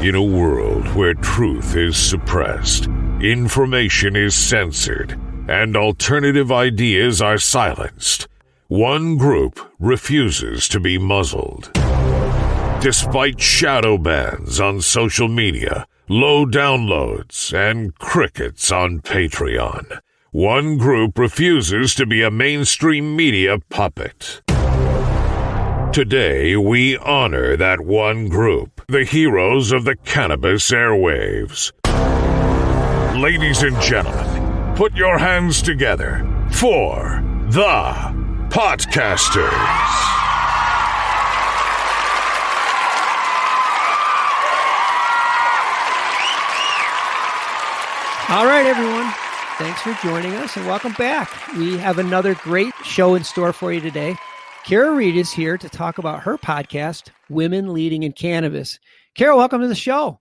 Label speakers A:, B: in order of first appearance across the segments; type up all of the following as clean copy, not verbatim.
A: In a world where truth is suppressed, information is censored, and alternative ideas are silenced, one group refuses to be muzzled. Despite shadow bans on social media, low downloads, and crickets on Patreon, one group refuses to be a mainstream media puppet. Today, we honor that one group, the heroes of the cannabis airwaves. Ladies and gentlemen, put your hands together for the Potcasters.
B: All right, everyone. Thanks for joining us and welcome back. We have another great show in store for you today. Kyra Reed is here to talk about her podcast, Women Leading in Cannabis. Kyra, welcome to the show.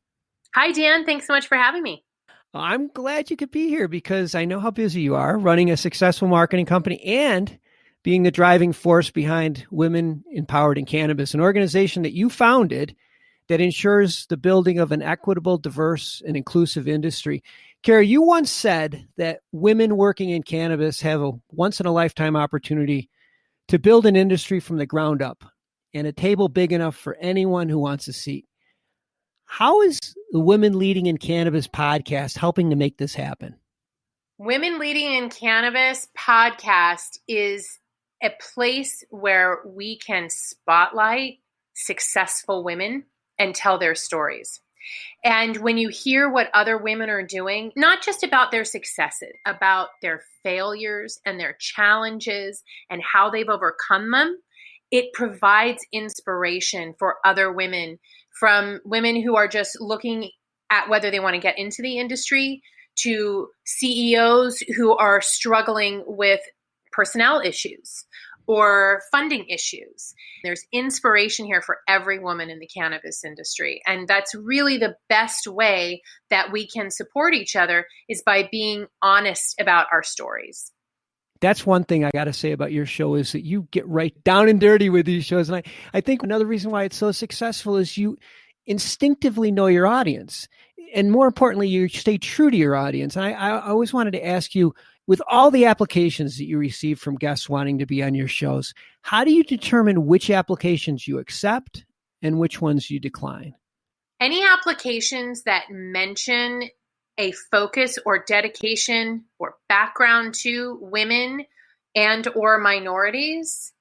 C: Hi, Dan. Thanks so much for having me.
B: I'm glad you could be here because I know how busy you are running a successful marketing company and being the driving force behind Women Empowered in Cannabis, an organization that you founded that ensures the building of an equitable, diverse, and inclusive industry. Kyra, you once said that women working in cannabis have a once-in-a-lifetime opportunity to build an industry from the ground up and a table big enough for anyone who wants a seat. How is the Women Leading in Cannabis podcast helping to make this happen?
C: Women Leading in Cannabis podcast is a place where we can spotlight successful women and tell their stories. And when you hear what other women are doing, not just about their successes, about their failures and their challenges and how they've overcome them, it provides inspiration for other women, from women who are just looking at whether they want to get into the industry to CEOs who are struggling with personnel issues or funding issues. There's inspiration here for every woman in the cannabis industry. And that's really the best way that we can support each other, is by being honest about our stories.
B: That's one thing I got to say about your show is that you get right down and dirty with these shows. And I think another reason why it's so successful is you instinctively know your audience. And more importantly, you stay true to your audience. And I always wanted to ask you, with all the applications that you receive from guests wanting to be on your shows, how do you determine which applications you accept and which ones you decline?
C: Any applications that mention a focus or dedication or background to women and or minorities,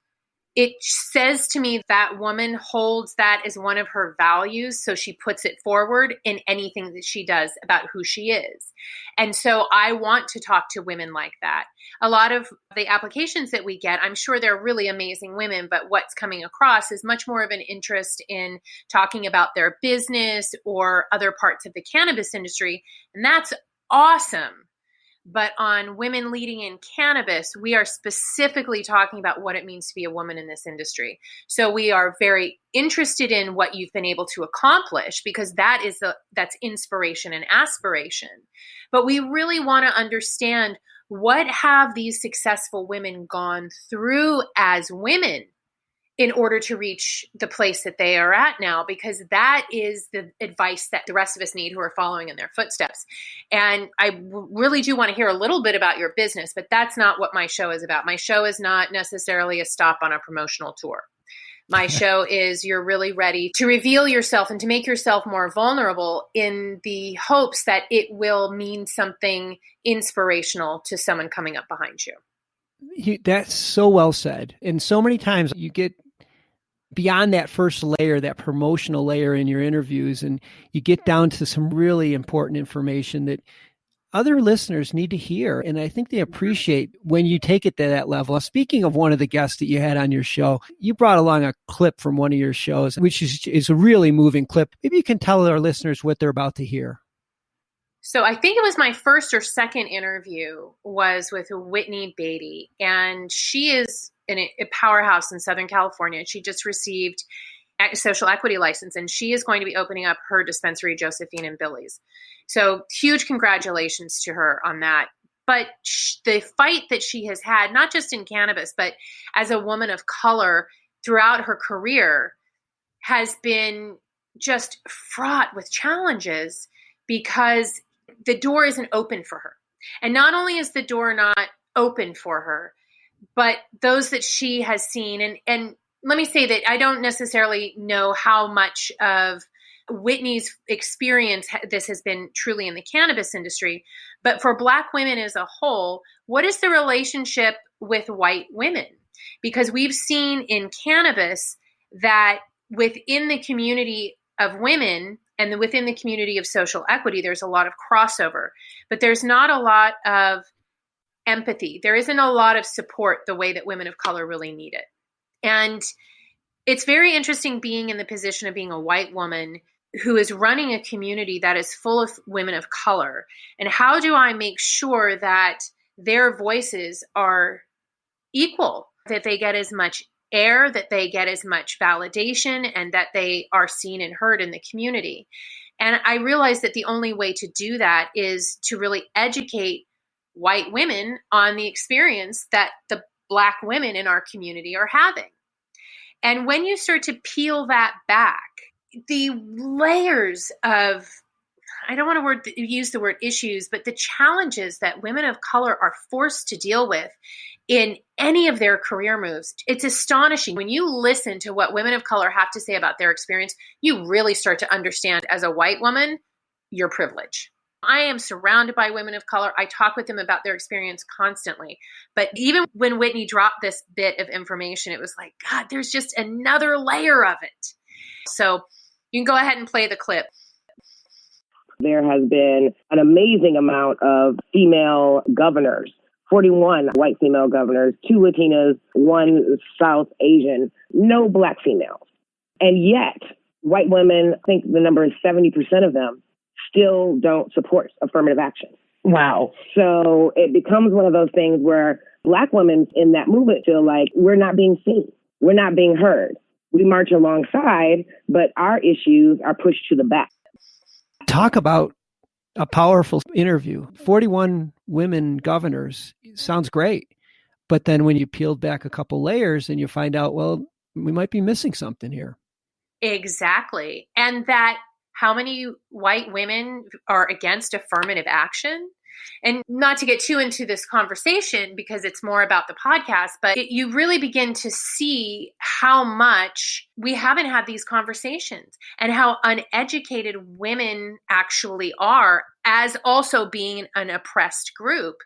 C: it says to me that woman holds that as one of her values, so she puts it forward in anything that she does about who she is. And so I want to talk to women like that. A lot of the applications that we get, I'm sure they're really amazing women, but what's coming across is much more of an interest in talking about their business or other parts of the cannabis industry, and that's awesome. But on Women Leading in Cannabis, we are specifically talking about what it means to be a woman in this industry. So we are very interested in what you've been able to accomplish, because that's inspiration and aspiration. But we really want to understand, what have these successful women gone through as women in order to reach the place that they are at now, because that is the advice that the rest of us need who are following in their footsteps. And I really do want to hear a little bit about your business, but that's not what my show is about. My show is not necessarily a stop on a promotional tour. My show is, you're really ready to reveal yourself and to make yourself more vulnerable in the hopes that it will mean something inspirational to someone coming up behind you.
B: That's so well said. And so many times you get beyond that first layer, that promotional layer in your interviews, and you get down to some really important information that other listeners need to hear. And I think they appreciate when you take it to that level. Speaking of one of the guests that you had on your show, you brought along a clip from one of your shows, which is a really moving clip. Maybe you can tell our listeners what they're about to hear.
C: So I think it was my first or second interview was with Whitney Beatty, and she is a powerhouse in Southern California. She just received a social equity license, and she is going to be opening up her dispensary, Josephine and Billy's. So huge congratulations to her on that. But the fight that she has had, not just in cannabis, but as a woman of color throughout her career, has been just fraught with challenges because the door isn't open for her. And not only is the door not open for her, but those that she has seen, and let me say that I don't necessarily know how much of Whitney's experience this has been truly in the cannabis industry, but for Black women as a whole, what is the relationship with white women? Because we've seen in cannabis that within the community of women and within the community of social equity, there's a lot of crossover, but there's not a lot of empathy. There isn't a lot of support the way that women of color really need it. And it's very interesting being in the position of being a white woman who is running a community that is full of women of color. And how do I make sure that their voices are equal, that they get as much air, that they get as much validation, and that they are seen and heard in the community? And I realized that the only way to do that is to really educate white women on the experience that the Black women in our community are having. And when you start to peel that back, the layers of, I don't want to use the word issues, but the challenges that women of color are forced to deal with in any of their career moves, it's astonishing. When you listen to what women of color have to say about their experience, you really start to understand as a white woman, your privilege. I am surrounded by women of color. I talk with them about their experience constantly. But even when Whitney dropped this bit of information, it was like, God, there's just another layer of it. So you can go ahead and play the clip.
D: There has been an amazing amount of female governors, 41 white female governors, 2 Latinas, 1 South Asian, no Black females. And yet, white women, I think the number is 70% of them, still don't support affirmative action. Wow. So it becomes one of those things where Black women in that movement feel like we're not being seen. We're not being heard. We march alongside, but our issues are pushed to the back.
B: Talk about a powerful interview. 41 women governors sounds great. But then when you peeled back a couple layers and you find out, well, we might be missing something here.
C: Exactly. And that how many white women are against affirmative action? And not to get too into this conversation because it's more about the podcast, but you really begin to see how much we haven't had these conversations and how uneducated women actually are as also being an oppressed group,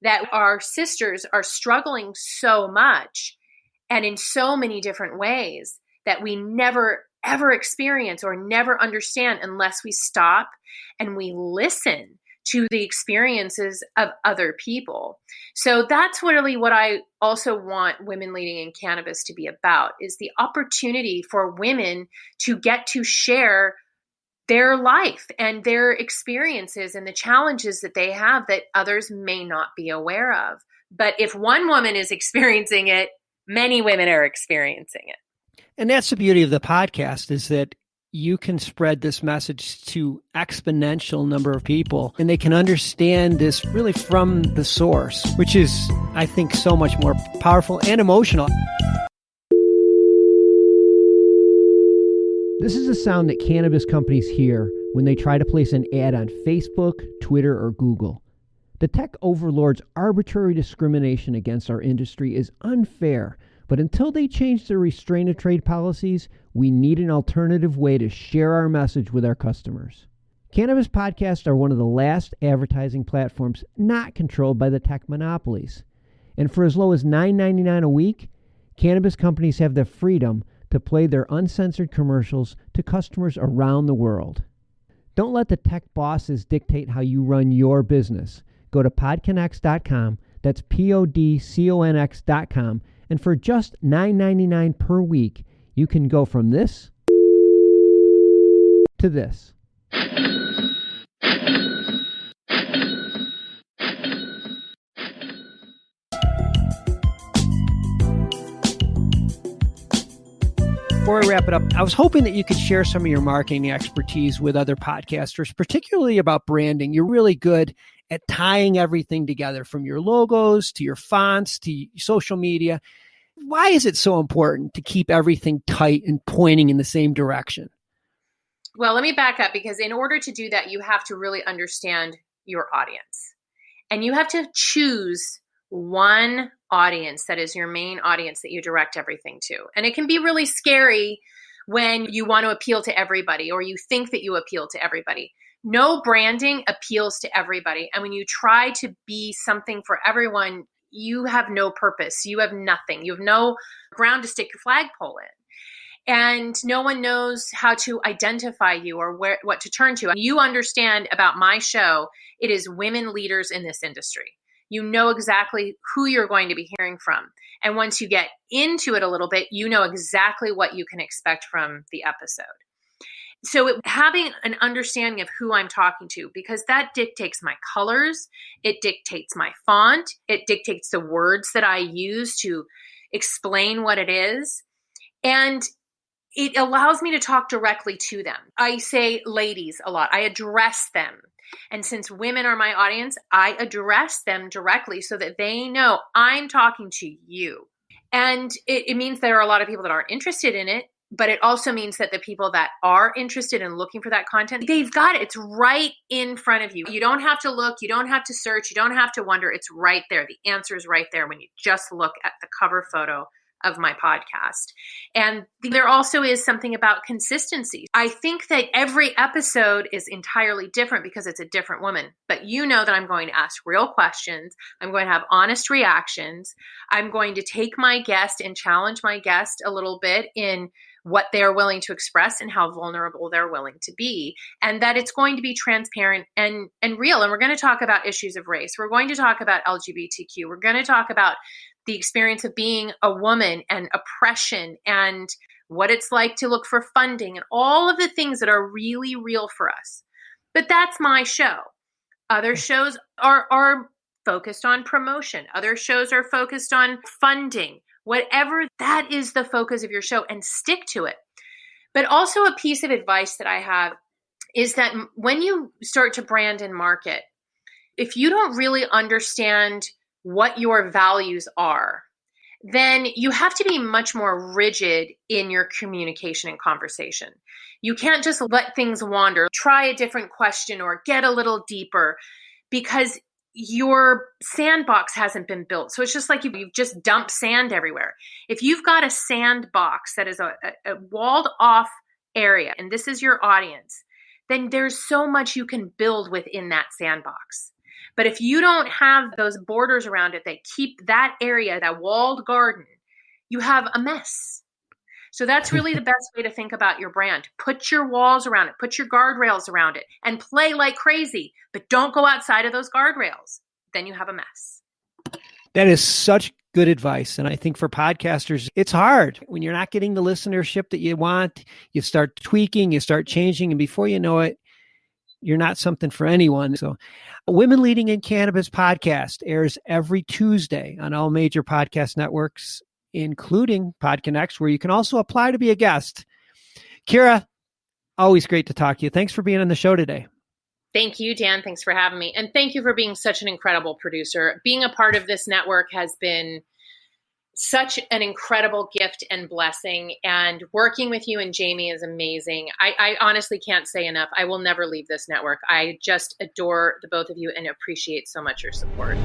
C: that our sisters are struggling so much and in so many different ways that we never ever experience or never understand unless we stop and we listen to the experiences of other people. So that's really what I also want Women Leading in Cannabis to be about, is the opportunity for women to get to share their life and their experiences and the challenges that they have that others may not be aware of. But if one woman is experiencing it, many women are experiencing it.
B: And that's the beauty of the podcast, is that you can spread this message to exponential number of people, and they can understand this really from the source, which is, I think, so much more powerful and emotional. This is a sound that cannabis companies hear when they try to place an ad on Facebook, Twitter, or Google. The tech overlords' arbitrary discrimination against our industry is unfair. But until they change their restraint of trade policies, we need an alternative way to share our message with our customers. Cannabis podcasts are one of the last advertising platforms not controlled by the tech monopolies. And for as low as $9.99 a week, cannabis companies have the freedom to play their uncensored commercials to customers around the world. Don't let the tech bosses dictate how you run your business. Go to PodCONX.com, that's PodCONX.com, and for just $9.99 per week, you can go from this to this. Before I wrap it up, I was hoping that you could share some of your marketing expertise with other podcasters, particularly about branding. You're really good at tying everything together, from your logos to your fonts to social media. Why is it so important to keep everything tight and pointing in the same direction?
C: Well, let me back up, because in order to do that, you have to really understand your audience. And you have to choose one audience that is your main audience that you direct everything to. And it can be really scary when you want to appeal to everybody, or you think that you appeal to everybody. No branding appeals to everybody. And when you try to be something for everyone, you have no purpose. You have nothing. You have no ground to stick your flagpole in. And no one knows how to identify you or what to turn to. You understand about my show, it is women leaders in this industry. You know exactly who you're going to be hearing from. And once you get into it a little bit, you know exactly what you can expect from the episode. So having an understanding of who I'm talking to, because that dictates my colors, it dictates my font, it dictates the words that I use to explain what it is. And it allows me to talk directly to them. I say ladies a lot. I address them. And since women are my audience, I address them directly so that they know I'm talking to you. And it means there are a lot of people that aren't interested in it, but it also means that the people that are interested in looking for that content, they've got it. It's right in front of you. You don't have to look. You don't have to search. You don't have to wonder. It's right there. The answer is right there when you just look at the cover photo of my podcast. And there also is something about consistency. I think that every episode is entirely different because it's a different woman, but you know that I'm going to ask real questions. I'm going to have honest reactions. I'm going to take my guest and challenge my guest a little bit in what they're willing to express and how vulnerable they're willing to be, and that it's going to be transparent and real. And we're going to talk about issues of race. We're going to talk about LGBTQ. We're going to talk about the experience of being a woman and oppression and what it's like to look for funding and all of the things that are really real for us. But that's my show. Other shows are focused on promotion. Other shows are focused on funding. Whatever, that is the focus of your show, and stick to it. But also a piece of advice that I have is that when you start to brand and market, if you don't really understand what your values are, then you have to be much more rigid in your communication and conversation. You can't just let things wander, try a different question or get a little deeper, because your sandbox hasn't been built. So it's just like you've just dumped sand everywhere. If you've got a sandbox that is a walled off area, and this is your audience, then there's so much you can build within that sandbox. But if you don't have those borders around it that keep that area, that walled garden, you have a mess. So that's really the best way to think about your brand. Put your walls around it, put your guardrails around it, and play like crazy, but don't go outside of those guardrails. Then you have a mess.
B: That is such good advice. And I think for podcasters, it's hard when you're not getting the listenership that you want. You start tweaking, you start changing, and before you know it, you're not something for anyone. So Women Leading in Cannabis podcast airs every Tuesday on all major podcast networks, including PodCONX, where you can also apply to be a guest. Kyra, always great to talk to you. Thanks for being on the show today.
C: Thank you, Dan. Thanks for having me. And thank you for being such an incredible producer. Being a part of this network has been such an incredible gift and blessing. And working with you and Jamie is amazing. I honestly can't say enough. I will never leave this network. I just adore the both of you and appreciate so much your support.